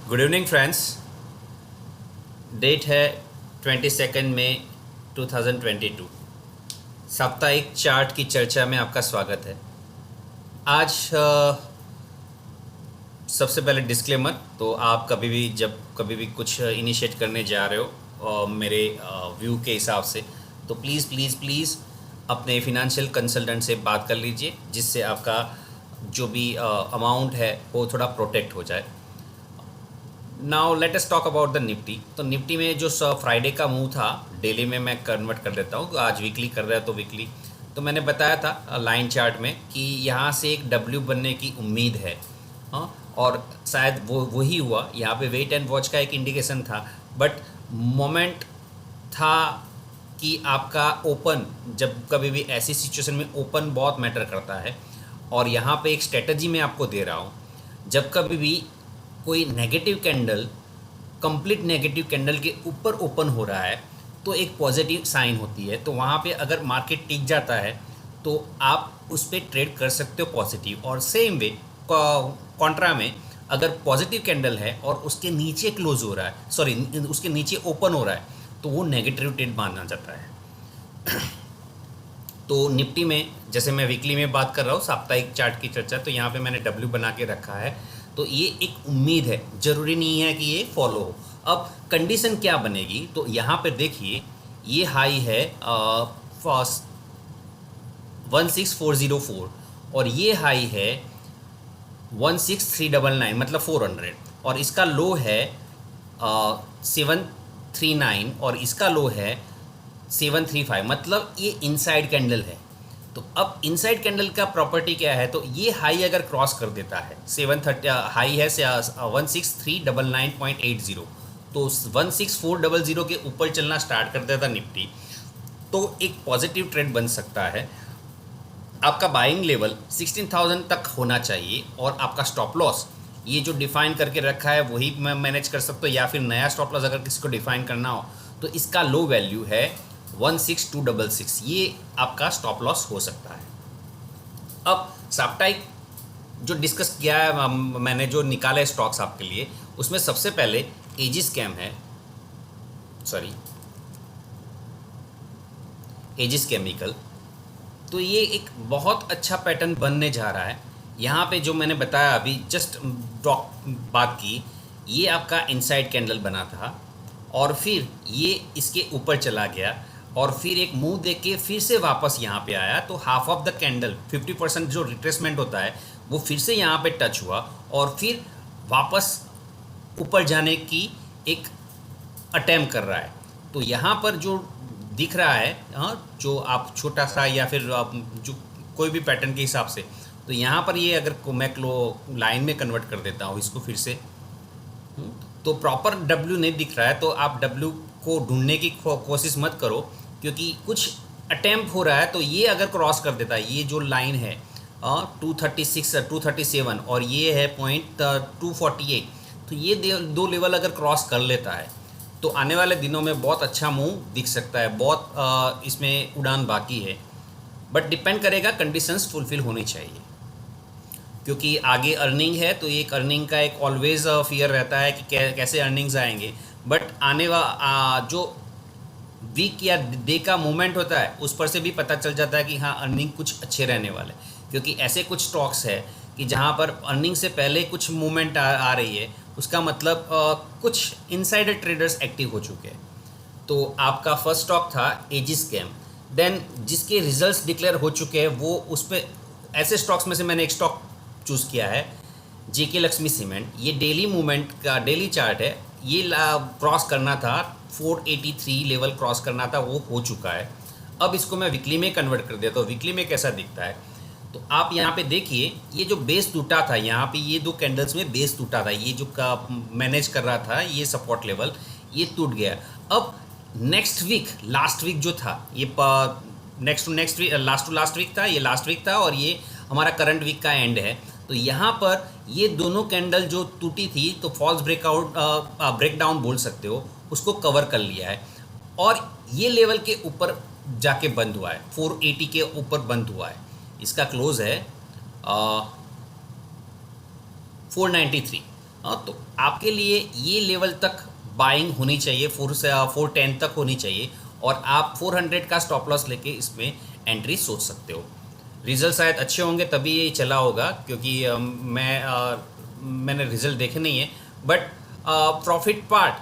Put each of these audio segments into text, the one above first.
Good evening friends. Date है 22 मई 2022। साप्ताहिक chart की चर्चा में आपका स्वागत है। आज सबसे पहले डिस्क्लेमर, तो आप कभी भी कुछ इनिशिएट करने जा रहे हो मेरे व्यू के हिसाब से, तो प्लीज़ प्लीज़ प्लीज़ अपने फिनेंशियल कंसल्टेंट से बात कर लीजिए, जिससे आपका जो भी अमाउंट है वो थोड़ा प्रोटेक्ट हो जाए। Now let us talk about the Nifty. तो निफ्टी में जो फ्राइडे का मूव था, डेली में मैं कन्वर्ट कर देता हूँ, आज वीकली कर रहा है तो वीकली। तो मैंने बताया था लाइन चार्ट में कि यहाँ से एक डब्ल्यू बनने की उम्मीद है। हाँ, और शायद वो वही हुआ। यहाँ पे वेट एंड वॉच का एक इंडिकेशन था, बट मोमेंट था कि आपका ओपन, जब कभी भी ऐसी सिचुएशन में ओपन बहुत मैटर करता है। और यहाँ पे एक स्ट्रेटजी मैं आपको दे रहा हूँ, जब कभी भी कोई negative candle, complete negative candle के ऊपर ओपन हो रहा है तो एक पॉजिटिव साइन होती है। तो वहाँ पे अगर मार्केट टिक जाता है तो आप उस पर ट्रेड कर सकते हो पॉजिटिव। और सेम वे कॉन्ट्रा में अगर पॉजिटिव कैंडल है और उसके नीचे क्लोज हो रहा है, सॉरी उसके नीचे ओपन हो रहा है, तो वो नेगेटिव ट्रेड माना जाता है। तो निफ्टी में जैसे मैं वीकली में बात कर रहा हूँ, साप्ताहिक चार्ट की चर्चा, तो यहाँ पे मैंने डब्ल्यू बना के रखा है। तो ये एक उम्मीद है, ज़रूरी नहीं है कि ये फॉलो हो। अब कंडीशन क्या बनेगी, तो यहाँ पे देखिए ये हाई है 16404 और ये हाई है 16399, मतलब 400। और इसका लो है 739 और इसका लो है 735, मतलब ये इनसाइड कैंडल है। तो अब इनसाइड कैंडल का प्रॉपर्टी क्या है, तो ये हाई अगर क्रॉस कर देता है 730, हाई है 16399.80, तो 16400 के ऊपर चलना स्टार्ट कर देता निफ्टी, तो एक पॉजिटिव ट्रेंड बन सकता है। आपका बाइंग लेवल 16000 तक होना चाहिए और आपका स्टॉप लॉस ये जो डिफाइन करके रखा है वही मैं मैनेज कर सकता हूँ, या फिर नया स्टॉप लॉस अगर किसी को डिफाइन करना हो तो इसका लो वैल्यू है 16266, ये आपका स्टॉप लॉस हो सकता है। अब साप्ताहिक जो डिस्कस किया है मैंने, जो निकाले स्टॉक्स आपके लिए, उसमें सबसे पहले एजिस कैम है, सॉरी एजिस केमिकल। तो ये एक बहुत अच्छा पैटर्न बनने जा रहा है। यहाँ पे जो मैंने बताया अभी जस्ट बात की, ये आपका इनसाइड कैंडल बना था और फिर ये इसके ऊपर चला गया और फिर एक मूव देख के फिर से वापस यहाँ पे आया। तो हाफ ऑफ द कैंडल 50% जो रिट्रेसमेंट होता है वो फिर से यहाँ पे टच हुआ और फिर वापस ऊपर जाने की एक अटेम्प्ट कर रहा है। तो यहाँ पर जो दिख रहा है, हाँ, जो आप छोटा सा या फिर आप जो कोई भी पैटर्न के हिसाब से, तो यहाँ पर ये अगर मैं लाइन में कन्वर्ट कर देता हूँ इसको फिर से, तो प्रॉपर डब्ल्यू नहीं दिख रहा है। तो आप डब्ल्यू को ढूंढने की कोशिश मत करो, क्योंकि कुछ अटेम्प्ट हो रहा है। तो ये अगर क्रॉस कर देता है, ये जो लाइन है 236 237 और ये है पॉइंट 248, तो ये दो लेवल अगर क्रॉस कर लेता है तो आने वाले दिनों में बहुत अच्छा मूव दिख सकता है। बहुत इसमें उड़ान बाकी है, बट डिपेंड करेगा, कंडीशंस फुलफिल होनी चाहिए, क्योंकि आगे अर्निंग है। तो एक अर्निंग का एक ऑलवेज फियर रहता है कि कैसे अर्निंग्स आएंगे, बट आने जो वीक या डे का मूवमेंट होता है उस पर से भी पता चल जाता है कि हाँ अर्निंग कुछ अच्छे रहने वाले, क्योंकि ऐसे कुछ स्टॉक्स है कि जहाँ पर अर्निंग से पहले कुछ मूवमेंट आ रही है, उसका मतलब कुछ इनसाइडर ट्रेडर्स एक्टिव हो चुके हैं। तो आपका फर्स्ट स्टॉक था एजिस कैम, देन जिसके रिजल्ट्स डिक्लेयर हो चुके हैं वो उस पर, ऐसे स्टॉक्स में से मैंने एक स्टॉक चूज़ किया है जेके लक्ष्मी सीमेंट। ये डेली मूवमेंट का डेली चार्ट है, ये क्रॉस करना था 483 लेवल क्रॉस करना था, वो हो चुका है। अब इसको मैं वीकली में कन्वर्ट कर देता हूँ। वीकली में कैसा दिखता है, तो आप यहाँ पे देखिए, ये जो बेस टूटा था, यहाँ पे ये दो कैंडल्स में बेस टूटा था, ये जो मैनेज कर रहा था ये सपोर्ट लेवल, ये टूट गया। अब नेक्स्ट वीक, लास्ट वीक जो था, ये next to next week, last to last week था, ये लास्ट वीक था और ये हमारा करंट वीक का एंड है। तो यहाँ पर ये दोनों कैंडल जो टूटी थी, तो फॉल्स ब्रेकडाउन बोल सकते हो, उसको कवर कर लिया है और ये लेवल के ऊपर जाके बंद हुआ है, 480 के ऊपर बंद हुआ है। इसका क्लोज है 493। तो आपके लिए ये लेवल तक बाइंग होनी चाहिए, 410 तक होनी चाहिए, और आप 400 का स्टॉप लॉस लेके इसमें एंट्री सोच सकते हो। रिजल्ट शायद अच्छे होंगे तभी ये चला होगा, क्योंकि मैंने रिजल्ट देखे नहीं है, बट प्रॉफिट पार्ट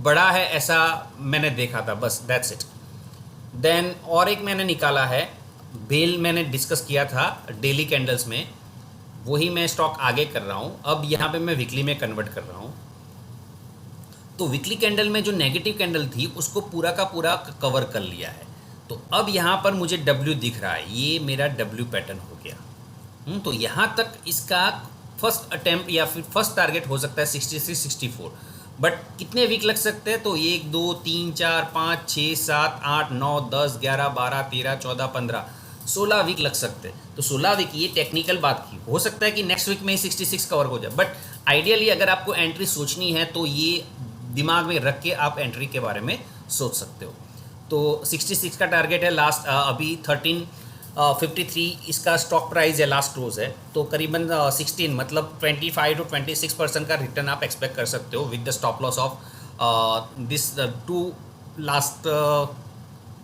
बड़ा है ऐसा मैंने देखा था, बस दैट्स इट। देन और एक मैंने निकाला है, बेल मैंने डिस्कस किया था डेली कैंडल्स में, वही मैं स्टॉक आगे कर रहा हूँ। अब यहाँ पे मैं वीकली में कन्वर्ट कर रहा हूँ। तो वीकली कैंडल में जो नेगेटिव कैंडल थी उसको पूरा का पूरा कवर कर लिया है। तो अब यहाँ पर मुझे डब्ल्यू दिख रहा है, ये मेरा डब्ल्यू पैटर्न हो गया। तो यहाँ तक इसका फर्स्ट अटेम्प्ट या फिर फर्स्ट टारगेट हो सकता है 63 64, बट कितने वीक लग सकते हैं? तो 1 2 3 4 5 6 7 8 9 10 11 12 13 14 15 16 वीक लग सकते हैं। तो 16 वीक, ये टेक्निकल बात की, हो सकता है कि नेक्स्ट वीक में ही 66 कवर हो जाए, बट आइडियली अगर आपको एंट्री सोचनी है तो ये दिमाग में रख के आप एंट्री के बारे में सोच सकते हो। तो 66 का टारगेट है, लास्ट अभी 1353 इसका स्टॉक प्राइस है, लास्ट क्लोज है। तो करीबन 16 मतलब 25 to 26% का रिटर्न आप एक्सपेक्ट कर सकते हो with the stop loss of this to last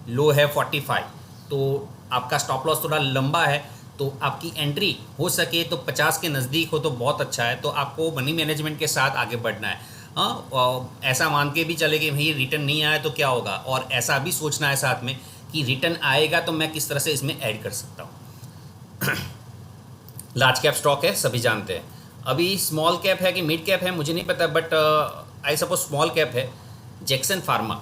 low है 45। तो आपका स्टॉप लॉस थोड़ा लंबा है, तो आपकी एंट्री हो सके तो 50 के नज़दीक हो तो बहुत अच्छा है। तो आपको मनी मैनेजमेंट के साथ आगे बढ़ना है। हाँ, ऐसा मान के भी चले कि भाई रिटर्न नहीं आया तो क्या होगा, और ऐसा भी सोचना है साथ में कि रिटर्न आएगा तो मैं किस तरह से इसमें ऐड कर सकता हूँ। लार्ज कैप स्टॉक है, सभी जानते हैं। अभी स्मॉल कैप है कि मिड कैप है मुझे नहीं पता, but I suppose small cap है। जैक्सन फार्मा,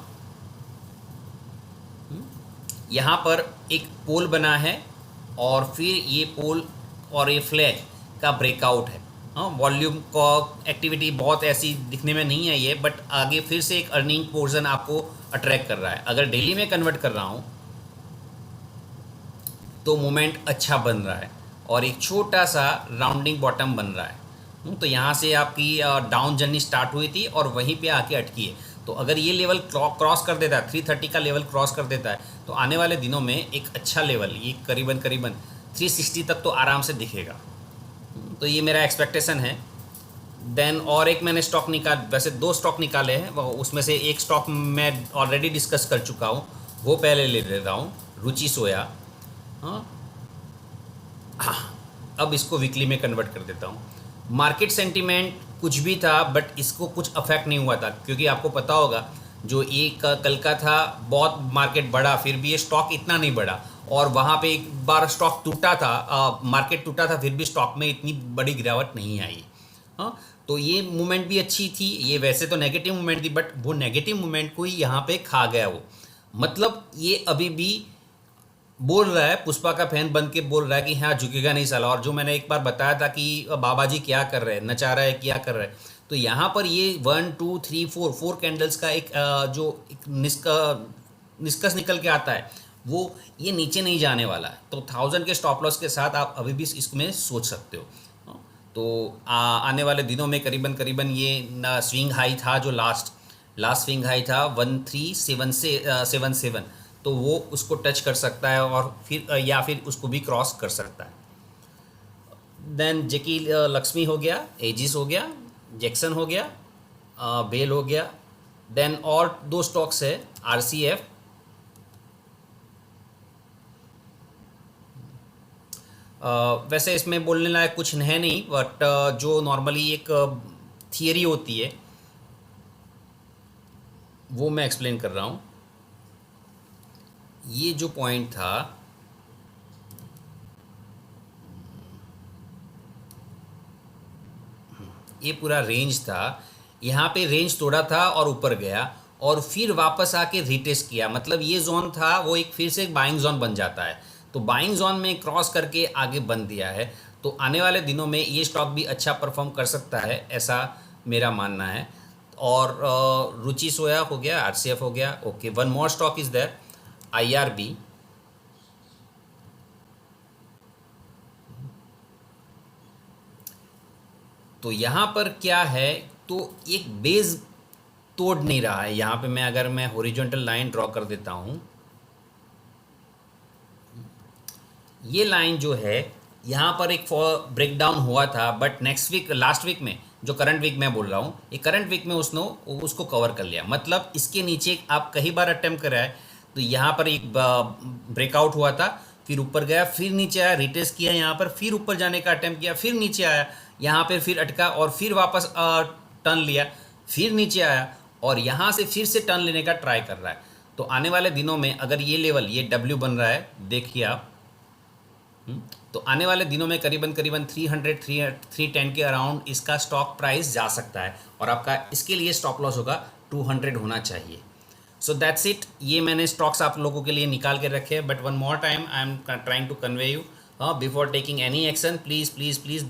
यहाँ पर एक पोल बना है और फिर ये पोल और ये फ्लैग का ब्रेकआउट है। हाँ, वॉल्यूम को एक्टिविटी बहुत ऐसी दिखने में नहीं है ये, बट आगे फिर से एक अर्निंग पोर्शन आपको अट्रैक्ट कर रहा है। अगर डेली में कन्वर्ट कर रहा हूँ तो मोमेंट अच्छा बन रहा है और एक छोटा सा राउंडिंग बॉटम बन रहा है। तो यहाँ से आपकी डाउन जर्नी स्टार्ट हुई थी और वहीं पे आके अटकी है। तो अगर ये लेवल क्रॉस कर देता है, 330 का लेवल क्रॉस कर देता है, तो आने वाले दिनों में एक अच्छा लेवल ये करीबन 360 तक तो आराम से दिखेगा। तो ये मेरा एक्सपेक्टेशन है। देन और एक मैंने स्टॉक वैसे 2 स्टॉक निकाले हैं, उसमें से एक स्टॉक मैं ऑलरेडी डिस्कस कर चुका हूँ, वो पहले ले लेता हूँ, रुचि सोया। हाँ, अब इसको वीकली में कन्वर्ट कर देता हूँ। मार्केट सेंटीमेंट कुछ भी था, बट इसको कुछ अफेक्ट नहीं हुआ था, क्योंकि आपको पता होगा जो एक कल का था बहुत मार्केट बढ़ा, फिर भी ये स्टॉक इतना नहीं बढ़ा, और वहाँ पे एक बार स्टॉक टूटा था, मार्केट टूटा था, फिर भी स्टॉक में इतनी बड़ी गिरावट नहीं आई। हाँ, तो ये मूवमेंट भी अच्छी थी। ये वैसे तो नेगेटिव मूवमेंट थी, बट वो नेगेटिव मूवमेंट को ही यहाँ पे खा गया वो। मतलब ये अभी भी बोल रहा है, पुष्पा का फैन बन के बोल रहा है कि हाँ झुकेगा नहीं साला। और जो मैंने एक बार बताया था कि बाबा जी क्या कर रहे हैं, नचा रहा है, क्या कर रहे हैं, तो यहाँ पर ये 1 2 3 4 कैंडल्स का एक जो एक निष्कर्ष निकल के आता है, वो ये नीचे नहीं जाने वाला है। तो 1000 के स्टॉप लॉस के साथ आप अभी भी इसमें सोच सकते हो। तो आने वाले दिनों में करीबन करीबन ये स्विंग हाई था, जो लास्ट स्विंग हाई था 1377, तो वो उसको टच कर सकता है और फिर या फिर उसको भी क्रॉस कर सकता है। देन जेकी लक्ष्मी हो गया, एजिस हो गया, जैक्सन हो गया, बेल हो गया। देन और 2 स्टॉक्स है, आरसीएफ, वैसे इसमें बोलने लायक कुछ है नहीं, बट जो नॉर्मली एक थियरी होती है वो मैं एक्सप्लेन कर रहा हूँ। ये जो पॉइंट था, ये पूरा रेंज था, यहाँ पे रेंज तोड़ा था और ऊपर गया और फिर वापस आके रिटेस्ट किया। मतलब ये जोन था वो एक फिर से एक बाइंग जोन बन जाता है। तो बाइंग जोन में क्रॉस करके आगे बन दिया है। तो आने वाले दिनों में ये स्टॉक भी अच्छा परफॉर्म कर सकता है, ऐसा मेरा मानना है। और रुचि सोया हो गया, आरसीएफ हो गया। Okay, one more stock is there, IRB. तो यहाँ पर क्या है, तो एक बेस तोड़ नहीं रहा है। यहाँ पे अगर मैं हॉरिजॉन्टल लाइन ड्रॉ कर देता हूँ, ये लाइन जो है यहाँ पर एक ब्रेकडाउन हुआ था, but next week last week में जो करंट वीक मैं बोल रहा हूँ, ये करंट वीक में उसने उसको कवर कर लिया। मतलब इसके नीचे आप कई बार अटेम्प्ट करा है, तो यहाँ पर एक ब्रेकआउट हुआ था, फिर ऊपर गया, फिर नीचे आया, रिटेस्ट किया यहाँ पर, फिर ऊपर जाने का अटेम्प्ट किया, फिर नीचे आया, यहाँ पर फिर अटका और फिर वापस टर्न लिया, फिर नीचे आया और यहाँ से फिर से टर्न लेने का ट्राई कर रहा है। तो आने वाले दिनों में अगर ये लेवल, ये डब्ल्यू बन रहा है, देखिए आप, तो आने वाले दिनों में करीबन 310 के अराउंड इसका स्टॉक प्राइस जा सकता है और आपका इसके लिए स्टॉप लॉस होगा 200 होना चाहिए। So that's it. ये मैंने स्टॉक्स आप लोगों के लिए निकाल के रखे हैं, but one more time I am trying to convey you, before taking any action please please please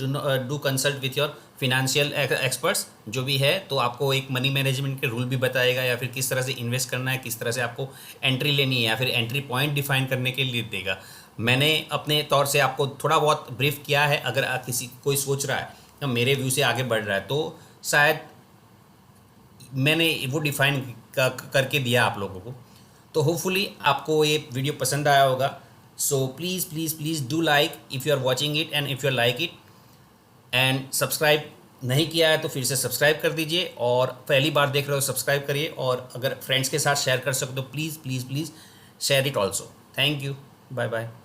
do consult with your financial experts. जो भी है तो आपको एक मनी मैनेजमेंट के रूल भी बताएगा, या फिर किस तरह से इन्वेस्ट करना है, किस तरह से आपको एंट्री लेनी है, या फिर एंट्री पॉइंट डिफाइन करने के लिए देगा। मैंने अपने तौर से आपको थोड़ा बहुत ब्रीफ किया है। अगर किसी कोई सोच रहा है या मेरे व्यू से आगे बढ़ रहा है, तो शायद मैंने वो डिफाइन करके दिया आप लोगों को। तो होपफुली आपको ये वीडियो पसंद आया होगा। So please please please do like if you are watching it and if you like it, and subscribe नहीं किया है तो फिर से सब्सक्राइब कर दीजिए, और पहली बार देख रहे हो सब्सक्राइब करिए, और अगर फ्रेंड्स के साथ शेयर कर सकते हो please please please share it also. Thank you, bye bye.